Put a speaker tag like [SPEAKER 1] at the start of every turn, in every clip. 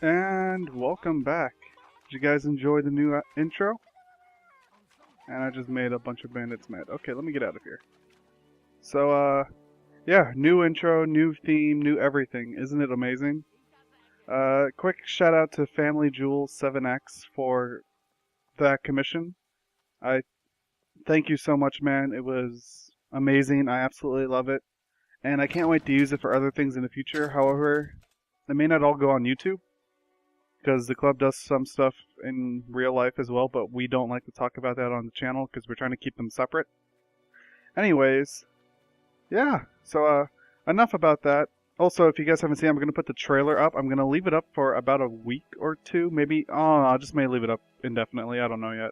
[SPEAKER 1] And welcome back. Did you guys enjoy the new intro? And I just made a bunch of bandits mad. Okay, let me get out of here. So, yeah, new intro, new theme, new everything. Isn't it amazing? Quick shout out to Family Jewel 7X for that commission. I thank you so much, man. It was amazing. I absolutely love it. And I can't wait to use it for other things in the future. However, it may not all go on YouTube, because the club does some stuff in real life as well, but we don't like to talk about that on the channel because we're trying to keep them separate. Anyways, yeah, so enough about that. Also, if you guys haven't seen, I'm going to put the trailer up. I'm going to leave it up for about a week or two, maybe. Oh, I just may leave it up indefinitely. I don't know yet.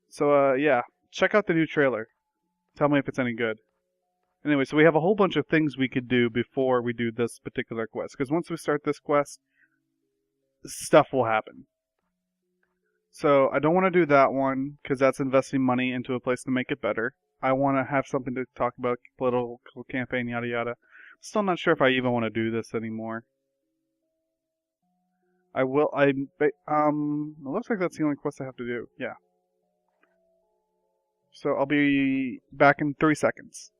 [SPEAKER 1] So, yeah, check out the new trailer. Tell me if it's any good. Anyway, so we have a whole bunch of things we could do before we do this particular quest, because once we start this quest, stuff will happen. So I don't want to do that one because that's investing money into a place to make it better. I want to have something to talk about, political campaign, yada yada. Still not sure if I even want to do this anymore. I will. It looks like that's the only quest I have to do. Yeah. So I'll be back in 3 seconds.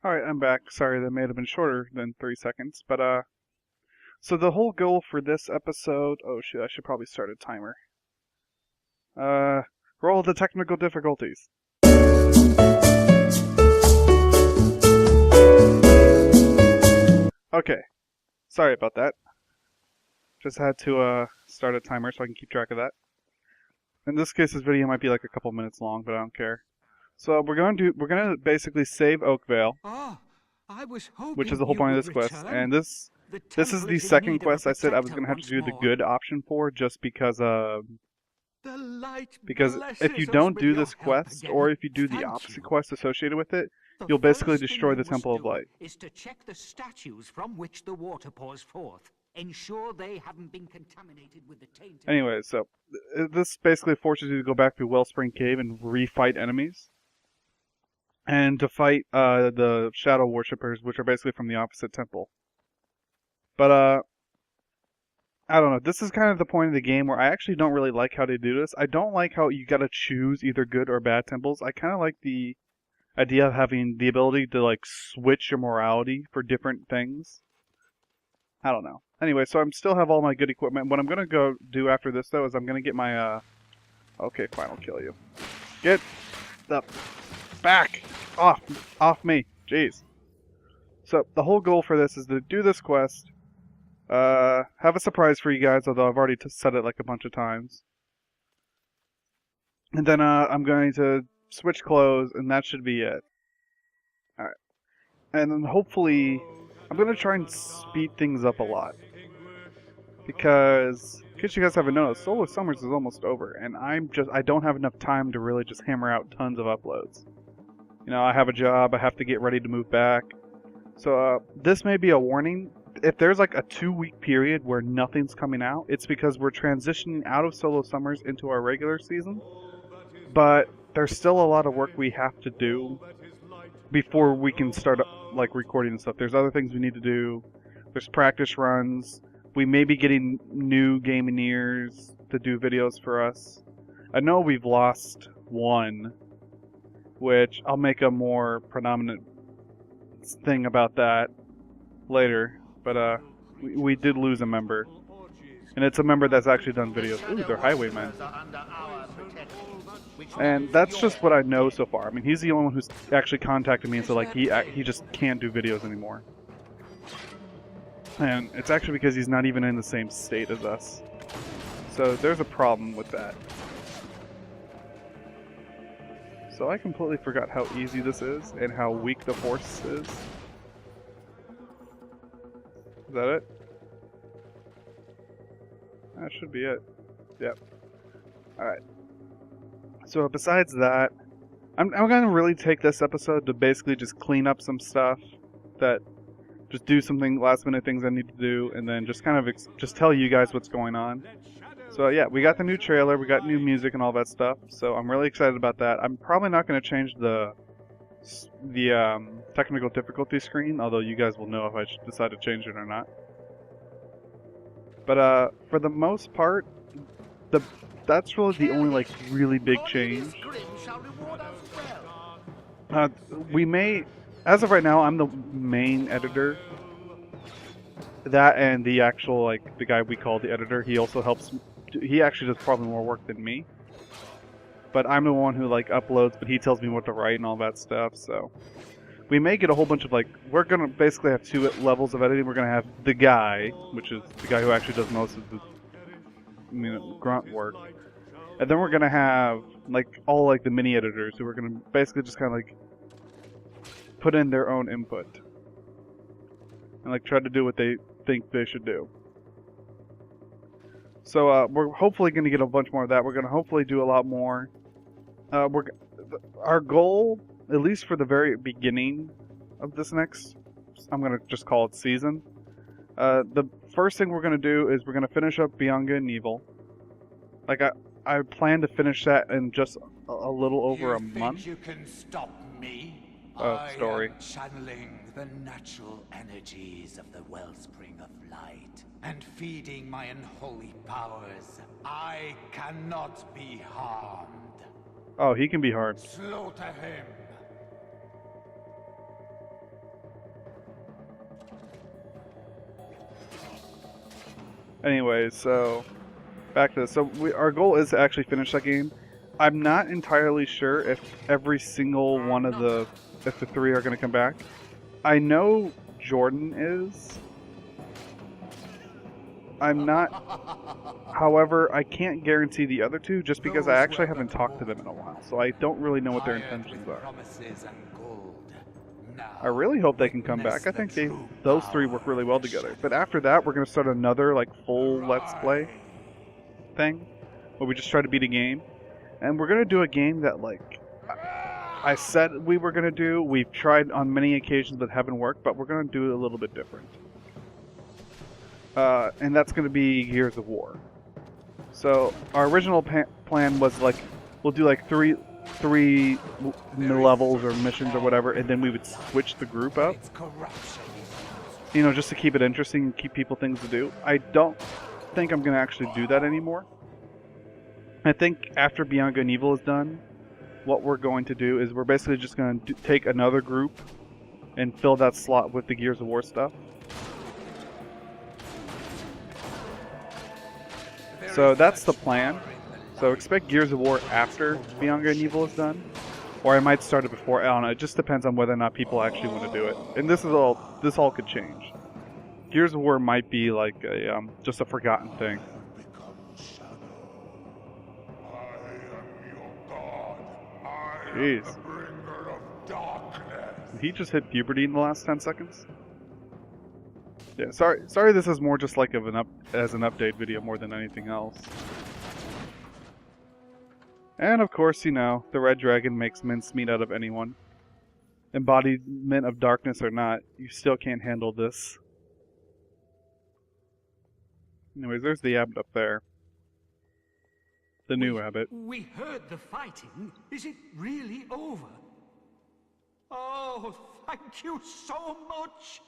[SPEAKER 1] All right, I'm back. Sorry, that may have been shorter than 3 seconds, but so the whole goal for this episode... Oh shit, I should probably start a timer. Roll the technical difficulties. Okay. Sorry about that. Just had to start a timer so I can keep track of that. In this case, this video might be like a couple minutes long, but I don't care. So we're gonna basically save Oakvale, which is the whole point of this quest, and this is the second quest I said I was gonna have to do the good option for, just because if you don't do this quest, or if you do the opposite quest associated with it, you'll basically destroy the Temple of Light.
[SPEAKER 2] Is to check the statues from which the water pours forth. Ensure they haven't been contaminated with the taint.
[SPEAKER 1] Anyway, so this basically forces you to go back to Wellspring Cave and re-fight enemies. And to fight the Shadow Worshippers, which are basically from the opposite temple. But, I don't know. This is kind of the point of the game where I actually don't really like how they do this. I don't like how you gotta choose either good or bad temples. I kind of like the idea of having the ability to, like, switch your morality for different things. I don't know. Anyway, so I still have all my good equipment. What I'm gonna go do after this, though, is I'm gonna get my, Okay, fine, I'll kill you. Get the back! Off me. Jeez. So, the whole goal for this is to do this quest, have a surprise for you guys, although I've already said it like a bunch of times. And then, I'm going to switch clothes, and that should be it. Alright. And then hopefully, I'm going to try and speed things up a lot. Because, in case you guys haven't noticed, Solar Summers is almost over, and I don't have enough time to really just hammer out tons of uploads. You know, I have a job, I have to get ready to move back. So, this may be a warning. If there's like a 2-week period where nothing's coming out, it's because we're transitioning out of Solo Summers into our regular season. But there's still a lot of work we have to do before we can start like recording and stuff. There's other things we need to do. There's practice runs. We may be getting new Gameineers to do videos for us. I know we've lost one, which I'll make a more predominant thing about that later. But we did lose a member, and it's a member that's actually done videos. Ooh, they're highwaymen. And that's just what I know so far. I mean, he's the only one who's actually contacted me and said like he just can't do videos anymore. And it's actually because he's not even in the same state as us. So there's a problem with that. So I completely forgot how easy this is and how weak the force is. Is that it? That should be it. Yep. Alright. So besides that, I'm going to really take this episode to basically just clean up some stuff, that just do something last minute things I need to do, and then just kind of just tell you guys what's going on. So yeah, we got the new trailer, we got new music and all that stuff, so I'm really excited about that. I'm probably not going to change the technical difficulty screen, although you guys will know if I decide to change it or not. But for the most part, the that's really the only like really big change. Uh, we may, as of right now, I'm the main editor. That and the actual like the guy we call the editor, he also helps. He actually does probably more work than me. But I'm the one who like uploads, but he tells me what to write and all that stuff. So we may get a whole bunch of like we're gonna basically have two levels of editing. We're gonna have the guy, which is the guy who actually does most of the grunt work, and then we're gonna have like all like the mini editors who are gonna basically just kind of like put in their own input and like try to do what they think they should do. So we're hopefully going to get a bunch more of that. We're going to hopefully do a lot more. Our goal, at least for the very beginning of this next, I'm going to just call it season. The first thing we're going to do is we're going to finish up Beyond Good and Evil. Like I plan to finish that in just a little over a month.
[SPEAKER 3] You can stop me?
[SPEAKER 1] Oh, story.
[SPEAKER 3] I am channeling the natural energies of the wellspring of light and feeding my unholy powers. I cannot be harmed.
[SPEAKER 1] Oh, he can be hard.
[SPEAKER 3] Slaughter him.
[SPEAKER 1] Anyways, so back to this. So our goal is to actually finish that game. I'm not entirely sure if every single one of if the three are going to come back. I know Jordan is. I'm not. However, I can't guarantee the other two just because I actually haven't talked to them in a while. So I don't really know what their intentions are. I really hope they can come back. I think those three work really well together. But after that, we're going to start another like full Let's Play thing where we just try to beat a game. And we're going to do a game that like I said we were going to do. We've tried on many occasions but haven't worked, but we're going to do it a little bit different. And that's going to be Gears of War. So our original plan was like we'll do like three levels or missions or whatever, and then we would switch the group up. You know, just to keep it interesting and keep people things to do. I don't think I'm going to actually do that anymore. I think after Beyond Good and Evil is done, what we're going to do is we're basically just going to take another group and fill that slot with the Gears of War stuff. So that's the plan. So expect Gears of War after Beyond Good and Evil is done. Or I might start it before. I don't know. It just depends on whether or not people actually want to do it. And this all could change. Gears of War might be like a just a forgotten thing. Jeez. Did he just hit puberty in the last 10 seconds? Yeah, sorry this is more just like an update video more than anything else. And of course, you know, the Red Dragon makes mincemeat out of anyone. Embodiment of darkness or not, you still can't handle this. Anyways, there's the abbot up there. The new abbot.
[SPEAKER 2] We heard the fighting. Is it really over? Oh, thank you so much.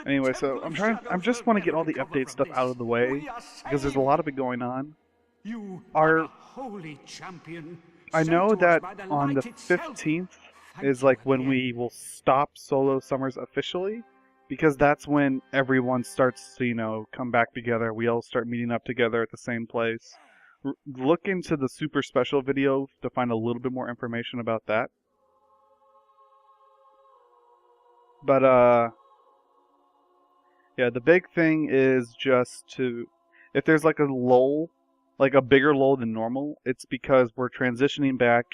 [SPEAKER 1] Anyway, so I just want to get all the update stuff out of the way because there's a lot of it going on.
[SPEAKER 2] You are a holy champion.
[SPEAKER 1] I know that on the 15th is like when we will stop Solo Summers officially, because that's when everyone starts to, you know, come back together. We all start meeting up together at the same place. Look into the super special video to find a little bit more information about that. But yeah, the big thing is just if there's like a lull, like a bigger lull than normal, it's because we're transitioning back,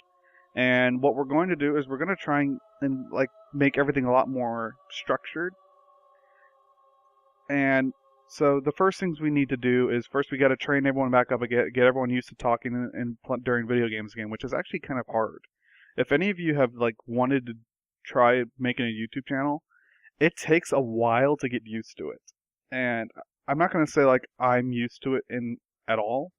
[SPEAKER 1] and what we're going to do is we're going to try and like make everything a lot more structured. And so the first things we need to do is first we got to train everyone back up again, get everyone used to talking during video games again, which is actually kind of hard. If any of you have like wanted to try making a YouTube channel, it takes a while to get used to it. And I'm not going to say like I'm used to it at all,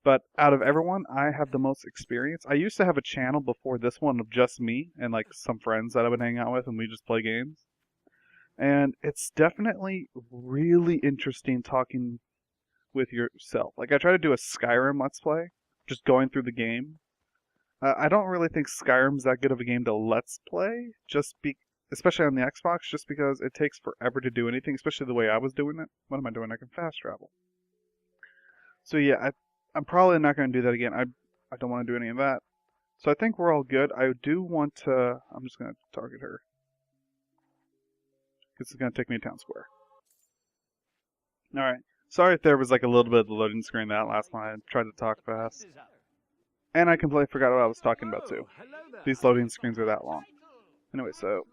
[SPEAKER 1] but out of everyone, I have the most experience. I used to have a channel before this one of just me and like some friends that I would hang out with and we just play games. And it's definitely really interesting talking with yourself. Like, I try to do a Skyrim Let's Play, just going through the game. I don't really think Skyrim's that good of a game to Let's Play, especially on the Xbox, just because it takes forever to do anything, especially the way I was doing it. What am I doing? I can fast travel. So yeah, I'm probably not going to do that again. I don't want to do any of that. So I think we're all good. I do want to... I'm just going to target her. This is going to take me to Town Square. Alright. Sorry if there was like a little bit of the loading screen that last time I tried to talk fast. And I completely forgot what I was talking about too. These loading screens are that long. Anyway, so...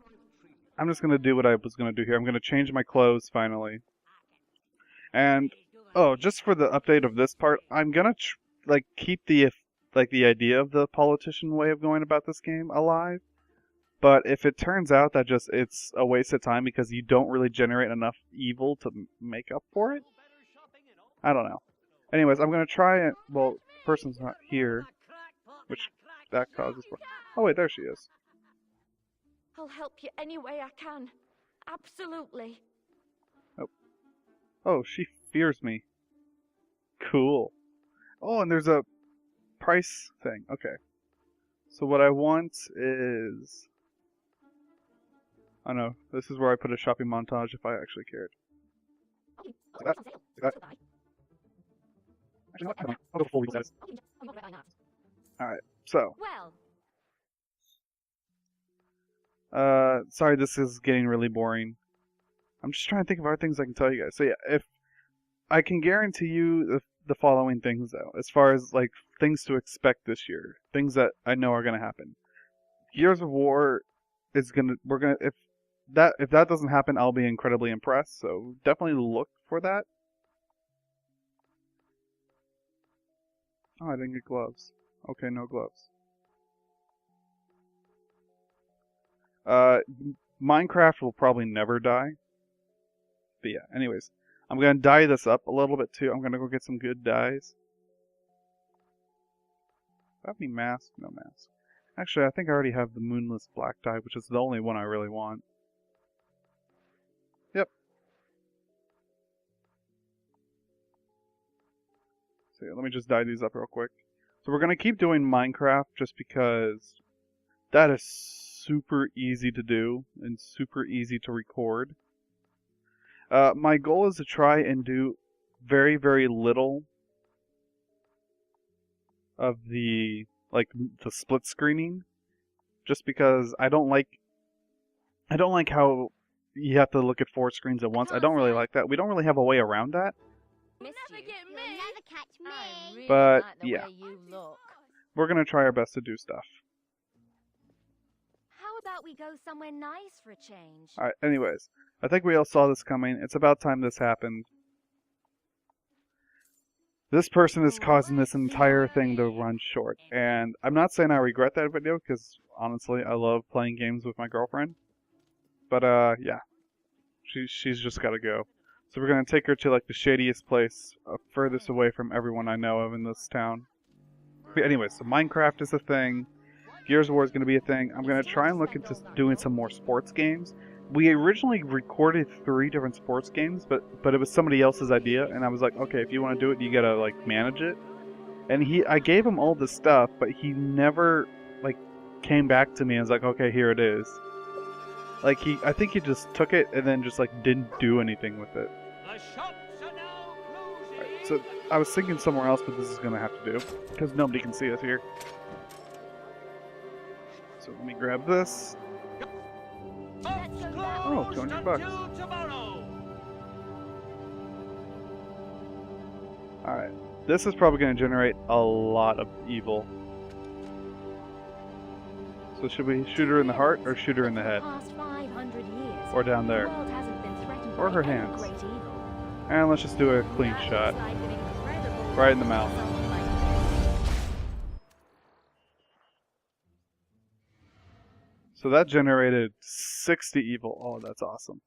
[SPEAKER 1] I'm just going to do what I was going to do here. I'm going to change my clothes finally. And... oh, just for the update of this part, I'm going to keep the idea of the politician way of going about this game alive. But if it turns out that it's a waste of time because you don't really generate enough evil to make up for it, I don't know. Anyways, I'm going to try it. Well, the person's not here, which that causes... oh wait, there she is.
[SPEAKER 4] I'll help you any way I can. Absolutely.
[SPEAKER 1] Oh, she fears me. Cool. Oh, and there's a price thing. Okay. So what I want is... oh no, this is where I put a shopping montage if I actually cared. I'll go full legal status. Alright, so...
[SPEAKER 4] well,
[SPEAKER 1] sorry this is getting really boring. I'm just trying to think of other things I can tell you guys. So yeah, if... I can guarantee you the following things though, as far as like things to expect this year, things that I know are gonna happen. Gears of War is if that doesn't happen, I'll be incredibly impressed. So definitely look for that. Oh, I didn't get gloves. Okay, no gloves. Minecraft will probably never die. But yeah, anyways. I'm going to dye this up a little bit too. I'm going to go get some good dyes. Do I have any mask? No mask. Actually, I think I already have the Moonless Black dye, which is the only one I really want. Yep. So yeah, let me just dye these up real quick. So we're going to keep doing Minecraft just because that is super easy to do and super easy to record. My goal is to try and do very, very little of the split screening, just because I don't like how you have to look at 4 screens at once. I don't really like that. We don't really have a way around that.
[SPEAKER 4] never catch me.
[SPEAKER 1] But yeah, we're gonna try our best to do stuff.
[SPEAKER 4] How about we go somewhere nice for a change?
[SPEAKER 1] Alright, anyways, I think we all saw this coming. It's about time this happened. This person is causing this entire thing to run short. And I'm not saying I regret that video, because honestly, I love playing games with my girlfriend. But, yeah. She's just gotta go. So we're gonna take her to, like, the shadiest place, furthest away from everyone I know of in this town. But anyways, so Minecraft is a thing. Gears of War is going to be a thing. I'm going to try and look into doing some more sports games. We originally recorded 3 different sports games, but it was somebody else's idea, and I was like, okay, if you want to do it, you gotta like manage it. And I gave him all the stuff, but he never like came back to me and was like, okay, here it is. Like I think he just took it and then just like didn't do anything with it.
[SPEAKER 2] The shops are now closing.
[SPEAKER 1] Right, so I was thinking somewhere else, but this is going to have to do because nobody can see us here. So let me grab this. Oh, 200 bucks. Alright. This is probably going to generate a lot of evil. So should we shoot her in the heart or shoot her in the head? Or down there? Or her hands? And let's just do a clean shot. Right in the mouth. So that generated 60 evil. Oh, that's awesome.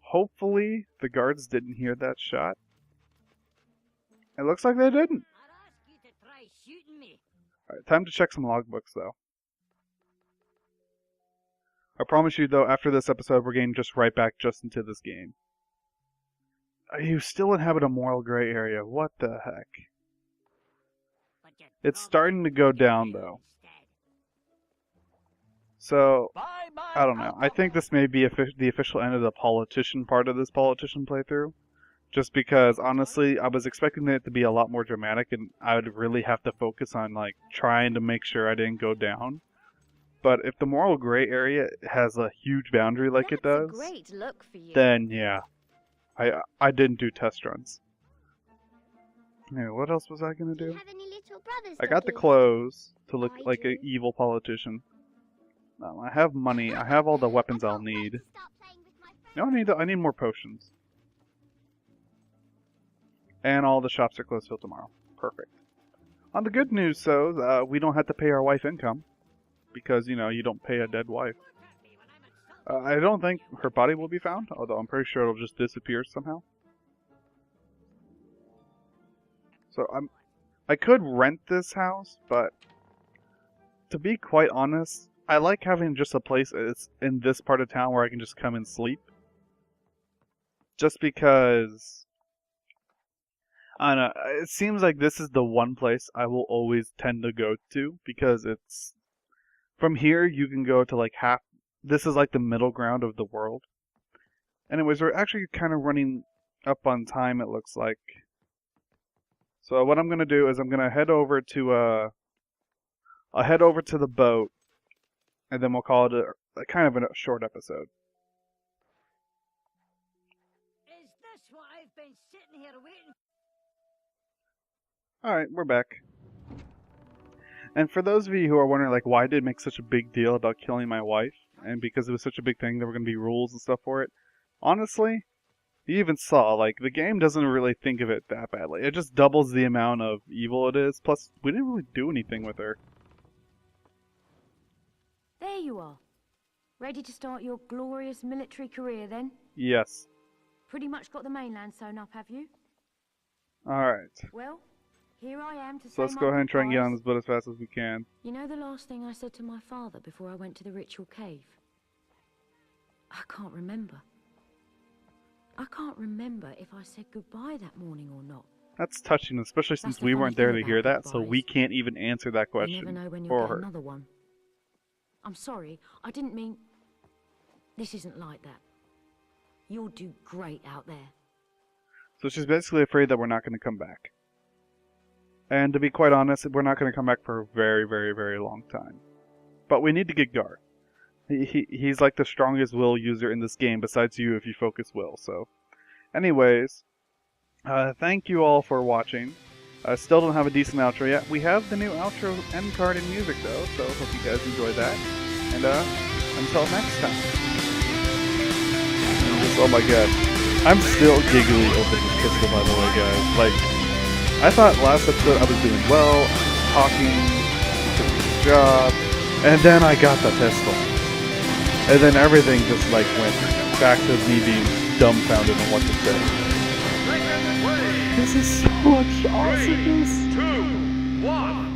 [SPEAKER 1] Hopefully the guards didn't hear that shot. It looks like they didn't. Alright, time to check some logbooks though. I promise you though, after this episode we're getting just right back just into this game. You still inhabit a moral gray area. What the heck? It's starting to go down, though. So, I don't know. I think this may be the official end of the politician part of this politician playthrough. Just because, honestly, I was expecting it to be a lot more dramatic, and I would really have to focus on, like, trying to make sure I didn't go down. But if the moral gray area has a huge boundary like it does,
[SPEAKER 4] great look for you.
[SPEAKER 1] then yeah. I didn't do test runs. Yeah, what else was I gonna do? I got the clothes to look like an evil politician. I have money. I have all the weapons I'll need. No, I need more potions. And all the shops are closed till tomorrow. Perfect. On the good news, though, we don't have to pay our wife income. Because, you know, you don't pay a dead wife. I don't think her body will be found, although I'm pretty sure it'll just disappear somehow. So I could rent this house, but to be quite honest, I like having just a place in this part of town where I can just come and sleep. Just because, I don't know, it seems like this is the one place I will always tend to go to, because it's, from here you can go to like this is like the middle ground of the world. Anyways, we're actually kind of running up on time, it looks like. So what I'm going to do is I'm going to head over to, I'll head over to the boat, and then we'll call it a kind of a short episode.
[SPEAKER 5] Is this what I've been sitting here waiting?
[SPEAKER 1] Alright, we're back. And for those of you who are wondering, like, why did it make such a big deal about killing my wife, and because it was such a big thing, there were going to be rules and stuff for it, honestly, you even saw, like, the game doesn't really think of it that badly. It just doubles the amount of evil it is, plus, we didn't really do anything with her.
[SPEAKER 6] There you are. Ready to start your glorious military career, then?
[SPEAKER 1] Yes.
[SPEAKER 6] Pretty much got the mainland sewn up, have you?
[SPEAKER 1] Alright.
[SPEAKER 6] Well, here I am to
[SPEAKER 1] So let's go ahead and try and get on this boat as fast as we can.
[SPEAKER 6] You know the last thing I said to my father before I went to the ritual cave? I can't remember. I can't remember if I said goodbye that morning or not.
[SPEAKER 1] That's touching, especially since we weren't there to hear that, so we can't even answer that question
[SPEAKER 6] you never know when you'll
[SPEAKER 1] for
[SPEAKER 6] get
[SPEAKER 1] her.
[SPEAKER 6] another one. I'm sorry, I didn't mean... This isn't like that. You'll do great out there.
[SPEAKER 1] So she's basically afraid that we're not going to come back. And to be quite honest, we're not going to come back for a very, very, very long time. But we need to get Garth. He's like the strongest will user in this game, besides you if you focus will, so... Anyways, thank you all for watching. I still don't have a decent outro yet. We have the new outro end card and music though, so hope you guys enjoyed that. And until next time. Oh my god. I'm still giggly over this pistol, by the way, guys. Like, I thought last episode I was doing well, talking, doing a good job, and then I got the pistol. And then everything just like went back to me being dumbfounded on what to say. This is so much awesomeness.
[SPEAKER 7] 3, 2, 1.